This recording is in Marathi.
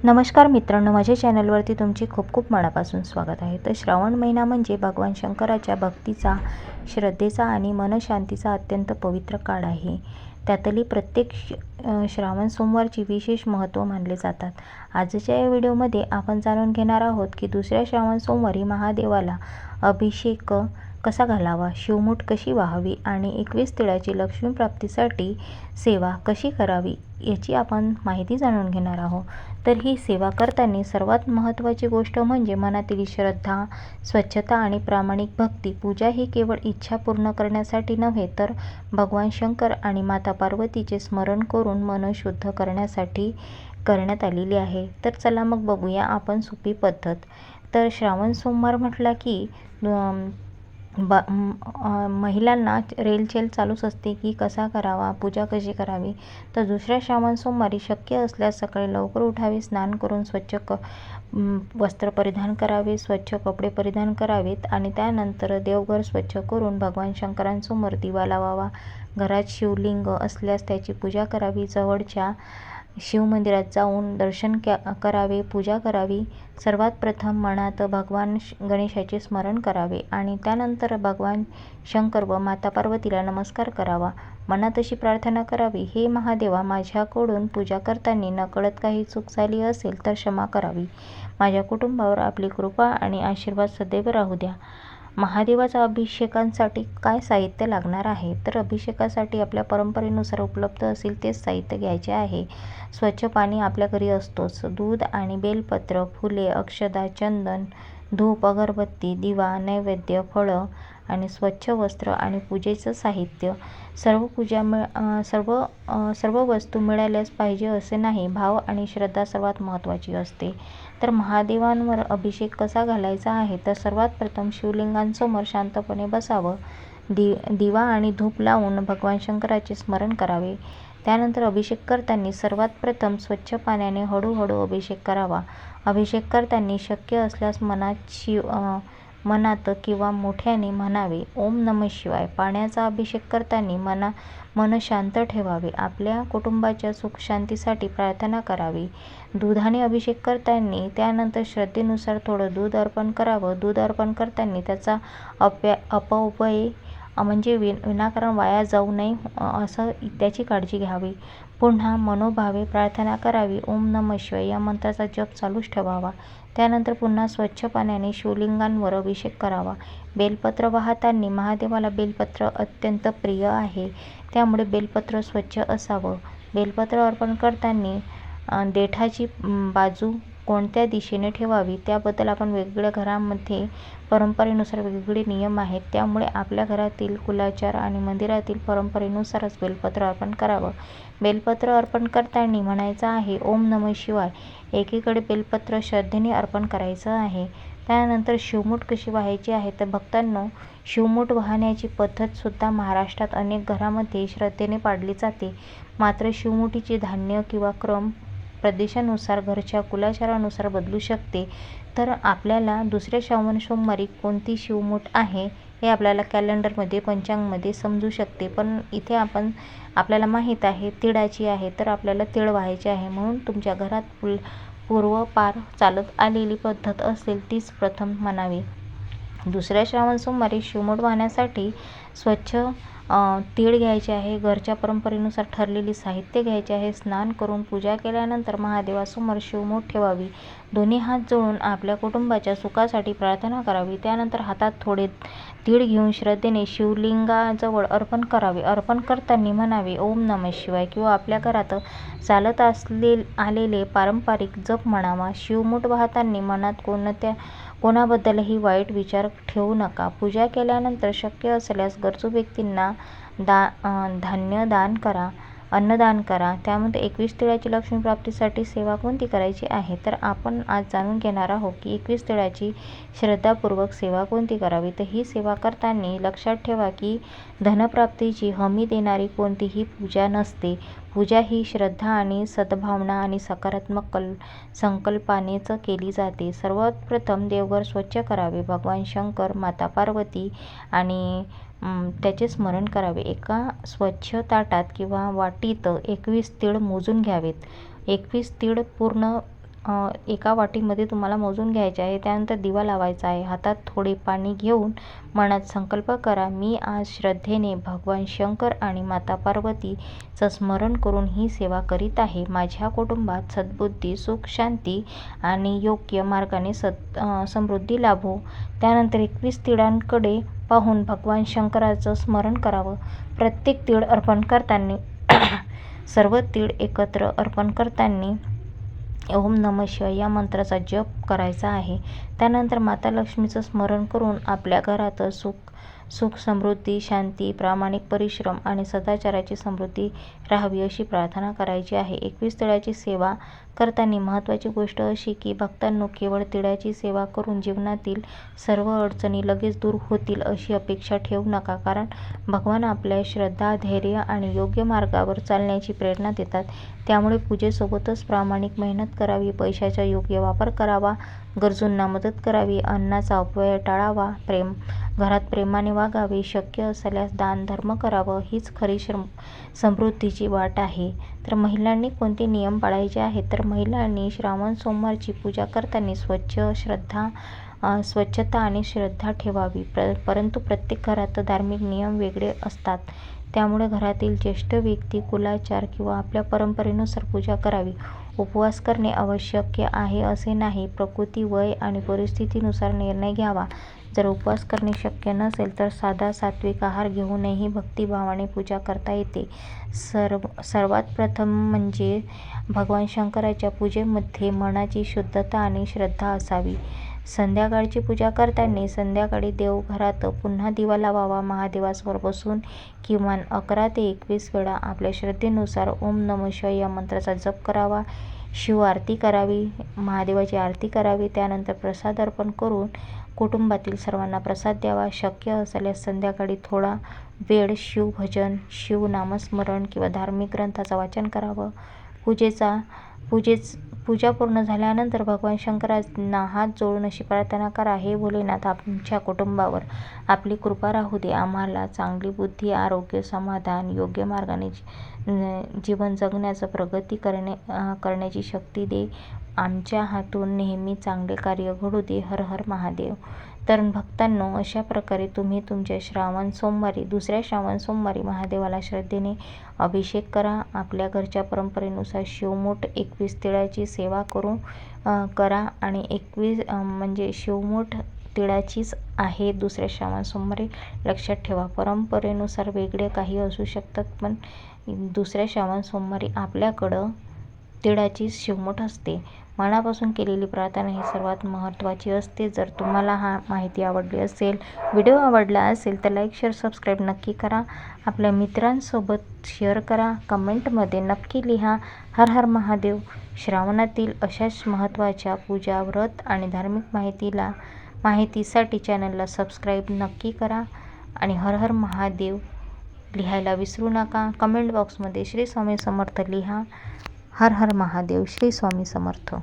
नमस्कार मित्रांनो, माझ्या चॅनलवरती तुमचे खूप खूप मनापासून स्वागत आहे. तर श्रावण महिना म्हणजे भगवान शंकराच्या भक्तीचा, श्रद्धेचा आणि मनशांतीचा अत्यंत पवित्र काळ आहे. त्यातली प्रत्येक श्रावण सोमवारची विशेष महत्त्व मानले जातात. आजच्या या व्हिडिओमध्ये आपण जाणून घेणार आहोत की दुसऱ्या श्रावण सोमवारी महादेवाला अभिषेक कसा घालावा, शिवमूठ कशी वाहावी आणि 21 तिळाची लक्ष्मीप्राप्तीसाठी सेवा कशी करावी याची आपण माहिती जाणून घेणार आहोत. तर ही सेवा करताना सर्वात महत्त्वाची गोष्ट म्हणजे मनातील श्रद्धा, स्वच्छता आणि प्रामाणिक भक्ती. पूजा ही केवळ इच्छा पूर्ण करण्यासाठी नव्हे, तर भगवान शंकर आणि माता पार्वतीचे स्मरण करून मन शुद्ध करण्यासाठी करण्यात आलेली आहे. तर चला मग बघूया आपण सोपी पद्धत. तर श्रावण सोमवार म्हटला की महिलांना रेलचेल चालूच असते की कसा करावा, पूजा कशी करावी. तर दुसऱ्या श्रावण सोमवारी शक्य असल्यास सकाळी लवकर उठावे, स्नान करून स्वच्छ वस्त्र परिधान करावे, स्वच्छ कपडे परिधान करावेत आणि त्यानंतर देवघर स्वच्छ करून भगवान शंकरांसमोर दिवा लावावा. घरात शिवलिंग असल्यास त्याची पूजा करावी. जवळच्या शिवमंदिरात जाऊन दर्शन करावे, पूजा करावी. सर्वात प्रथम मनात भगवान गणेशाचे स्मरण करावे आणि त्यानंतर भगवान शंकर व माता पार्वतीला नमस्कार करावा. मनात अशी प्रार्थना करावी, हे महादेवा, माझ्याकडून पूजा करताना नकळत काही चूक झाली असेल तर क्षमा करावी. माझ्या कुटुंबावर आपली कृपा आणि आशीर्वाद सदैव राहू द्या. महादेवाचा अभिषेकांसाठी काय साहित्य लागणार आहे? तर अभिषेकासाठी आपल्या परंपरेनुसार उपलब्ध असेल तेच साहित्य घ्यायचे आहे. स्वच्छ पाणी आपल्या घरी असतोच. दूध आणि बेलपत्र, फुले, अक्षदा, चंदन, धूप, अगरबत्ती, दिवा, नैवेद्य, फळं आणि स्वच्छ वस्त्र आणि पूजेचं साहित्य. सर्व वस्तू मिळाल्याच पाहिजे असे नाही. भाव आणि श्रद्धा सर्वात महत्त्वाची असते. तर महादेवांवर अभिषेक कसा घालायचा आहे? तर सर्वात प्रथम शिवलिंगांसमोर शांतपणे बसावं. दिवा आणि धूप लावून भगवान शंकराचे स्मरण करावे. त्यानंतर अभिषेक करताना सर्वात प्रथम स्वच्छ पाण्याने हळूहळू अभिषेक करावा. अभिषेक करताना शक्य असल्यास मनात किंवा मोठ्याने म्हणावे, ओम नमः शिवाय. पाण्याचा अभिषेक करताना मन शांत ठेवावे. आपल्या कुटुंबाच्या सुखशांतीसाठी प्रार्थना करावी. दुधाने अभिषेक करताना त्यानंतर श्रद्धेनुसार थोडं दूध अर्पण करावं. दूध अर्पण करताना त्याचा अपव्यय म्हणजे विनाकारण वाया जाऊ नये असं त्याची काळजी घ्यावी. पुन्हा मनोभावे प्रार्थना करावी. ओम नमः शिवाय या मंत्राचा जप चालूच ठेवावा. त्यानंतर पुन्हा स्वच्छ पाण्याने शिवलिंगांवर अभिषेक करावा. बेलपत्र वाहताना महादेवाला बेलपत्र अत्यंत प्रिय आहे, त्यामुळे बेलपत्र स्वच्छ असावं. बेलपत्र अर्पण करताना देठाची बाजू कोणत्या दिशेने ठेवावी त्याबद्दल आपण वेगवेगळ्या घरांमध्ये परंपरेनुसार वेगवेगळे नियम आहेत. त्यामुळे आपल्या घरातील कुलाचार आणि मंदिरातील परंपरेनुसारच बेलपत्र अर्पण करावं. बेलपत्र अर्पण करताना म्हणायचं आहे, ओम नमः शिवाय. एकीकडे बेलपत्र श्रद्धेने अर्पण करायचं आहे. त्यानंतर शिवमूठ कशी वाहायची आहे? तर भक्तांनो, शिवमूठ वाहण्याची पद्धतसुद्धा महाराष्ट्रात अनेक घरामध्ये श्रद्धेने पाळली जाते. मात्र शिवमुठीची धान्य किंवा क्रम प्रदेशानुसार, घरच्या कुलाचारानुसार बदलू शकते. तर आपल्याला दुसऱ्या श्रावण सोमवारी कोणती शिवमूठ आहे हे आपल्याला कॅलेंडरमध्ये, पंचांगमध्ये समजू शकते. पण इथे आपल्याला माहीत आहे तिळाची आहे, तर आपल्याला तीळ व्हायचे आहे. म्हणून तुमच्या घरात पूर्वपार चालत आलेली पद्धत असेल तीच प्रथम म्हणावी. दुसऱ्या श्रावण सोमवारी शिवमूठ वाहण्यासाठी स्वच्छ तीळ घ्यायचे आहे. घरच्या परंपरेनुसार ठरलेली साहित्य घ्यायचे आहे. स्नान करून पूजा केल्यानंतर महादेवासमोर शिवमूठ ठेवावी. दोन्ही हात जोडून आपल्या कुटुंबाच्या सुखासाठी प्रार्थना करावी. त्यानंतर हातात थोडे तीळ घेऊन श्रद्धेने शिवलिंगाजवळ अर्पण करावे. अर्पण करताना म्हणावे, ओम नमः शिवाय किंवा आपल्या घरात चालत आलेले पारंपरिक जप म्हणावा. शिवमूठ वाहताना मनात कोणाबद्दलही वाईट विचार ठेवू नका. पूजा केल्यानंतर शक्य असल्यास गरजू व्यक्तींना अन्नदान करा. त्यामध्ये 21 तिळाची लक्ष्मीप्राप्तीसाठी सेवा कोणती करायची आहे? तर आपण आज जाणून घेणार आहोत की 21 तिळाची श्रद्धापूर्वक सेवा कोणती करावी. तर ही सेवा करताना लक्षात ठेवा की धनप्राप्तीची हमी देणारी कोणतीही पूजा नसते. पूजा ही श्रद्धा आणि सद्भावना आणि सकारात्मक संकल्पानेच केली जाते. सर्वात प्रथम देवघर स्वच्छ करावे. भगवान शंकर, माता पार्वती आणि त्याचे स्मरण करावे. एका स्वच्छ ताटात किंवा वाटीत 21 तीळ मोजून घ्यावेत. 21 तीळ पूर्ण एका वाटीमध्ये तुम्हाला मोजून घ्यायचे आहे. त्यानंतर दिवा लावायचा आहे. हातात थोडे पाणी घेऊन मनात संकल्प करा, मी आज श्रद्धेने भगवान शंकर आणि माता पार्वतीचं स्मरण करून ही सेवा करीत आहे. माझ्या कुटुंबात सद्बुद्धी, सुख, शांती आणि योग्य मार्गाने समृद्धी लाभो. त्यानंतर 21 तिळांकडे पाहून भगवान शंकराचं स्मरण करावं. प्रत्येक तीळ अर्पण करताना सर्व तीळ एकत्र अर्पण करताना ओम नमः शिवाय या मंत्राचा जप करायचा आहे. त्यानंतर माता लक्ष्मीचं स्मरण करून आपल्या घरात सुख, समृद्धी, शांती, प्रामाणिक परिश्रम आणि सदाचाराची समृद्धी राहावी अशी प्रार्थना करायची आहे. 21 तिळाची सेवा करताना महत्त्वाची गोष्ट अशी की भक्तांनो, केवळ तिळाची सेवा करून जीवनातील सर्व अडचणी लगेच दूर होतील अशी अपेक्षा ठेवू नका. कारण भगवान आपल्या श्रद्धा, धैर्य आणि योग्य मार्गावर चालण्याची प्रेरणा देतात. त्यामुळे पूजेसोबतच प्रामाणिक मेहनत करावी, पैशाचा योग्य वापर करावा, गरजूंना मदत करावी, अन्नाचा अपव्यय टाळावा, घरात प्रेमाने वागावे, शक्य असल्यास दान धर्म करावं. हीच खरी समृद्धीची वाट आहे. तर महिलांनी कोणते नियम पाळायचे आहेत? तर महिलांनी श्रावण सोमवारची पूजा करताना स्वच्छता आणि श्रद्धा ठेवावी. परंतु प्रत्येक घरात धार्मिक नियम वेगळे असतात. त्यामुळे घरातील ज्येष्ठ व्यक्ती कुलाचार किंवा आपल्या परंपरेनुसार पूजा करावी. उपवास करणे आवश्यक आहे असे नाही. प्रकृती, वय आणि परिस्थितीनुसार निर्णय घ्यावा. जर उपवास करणे शक्य नसेल तर साधा सात्विक आहार घेऊनही भक्तिभावाने पूजा करता येते. सर्वात प्रथम म्हणजे भगवान शंकराच्या पूजेमध्ये मनाची शुद्धता आणि श्रद्धा असावी. संध्याकाळची पूजा करताना संध्याकाळी देवघरात पुन्हा दिवा लावावा. महादेवासमोर बसून किमान 11 ते 21 वेळा आपल्या श्रद्धेनुसार ओम नमः शिवाय या मंत्राचा जप करावा. शिव आरती करावी, महादेवाची आरती करावी. त्यानंतर प्रसाद अर्पण करून कुटुंबातील सर्वांना प्रसाद द्यावा. शक्य असल्यास संध्याकाळी थोडा वेळ शिवभजन, शिवनामस्मरण किंवा धार्मिक ग्रंथाचं वाचन करावं. पूजा पूर्ण झाल्यानंतर भगवान शंकरांना हात जोडून अशी प्रार्थना करा, हे भोलेनाथ, आमच्या कुटुंबावर आपली कृपा राहू दे. आम्हाला चांगली बुद्धी, आरोग्य, समाधान, योग्य मार्गाने जीवन जगण्याचं प्रगती करण्याची शक्ती दे. आमच्या हातून नेहमी चांगले कार्य घडू दे. हर हर महादेव. तर भक्तांनो, अशा प्रकारे तुम्ही तुमच्या दुसऱ्या श्रावण सोमवारी महादेवाला श्रद्धेने अभिषेक करा. आपल्या घरच्या परंपरेनुसार शिवमूठ 21 तिळाची सेवा करा आणि 21 म्हणजे शिवमूठ तिळाचीच आहे दुसऱ्या श्रावण सोमवारी. लक्षात ठेवा, परंपरेनुसार वेगळे काही असू शकतात, पण दुसऱ्या श्रावण सोमवारी आपल्याकडं तिळाची शिवमूठ असते. मनापासून केलेली प्रार्थना ही सर्वात महत्त्वाची असते. जर तुम्हाला माहिती आवडली असेल, व्हिडिओ आवडला असेल तर लाईक, शेअर, सबस्क्राईब नक्की करा. आपल्या मित्रांसोबत शेअर करा. कमेंटमध्ये नक्की लिहा हर हर महादेव. श्रावणातील अशाच महत्त्वाच्या पूजा, व्रत आणि धार्मिक माहितीसाठी चॅनलला सबस्क्राईब नक्की करा आणि हर हर महादेव लिहायला विसरू नका. कमेंट बॉक्समध्ये श्री स्वामी समर्थ लिहा. हर हर महादेव. श्री स्वामी समर्थ.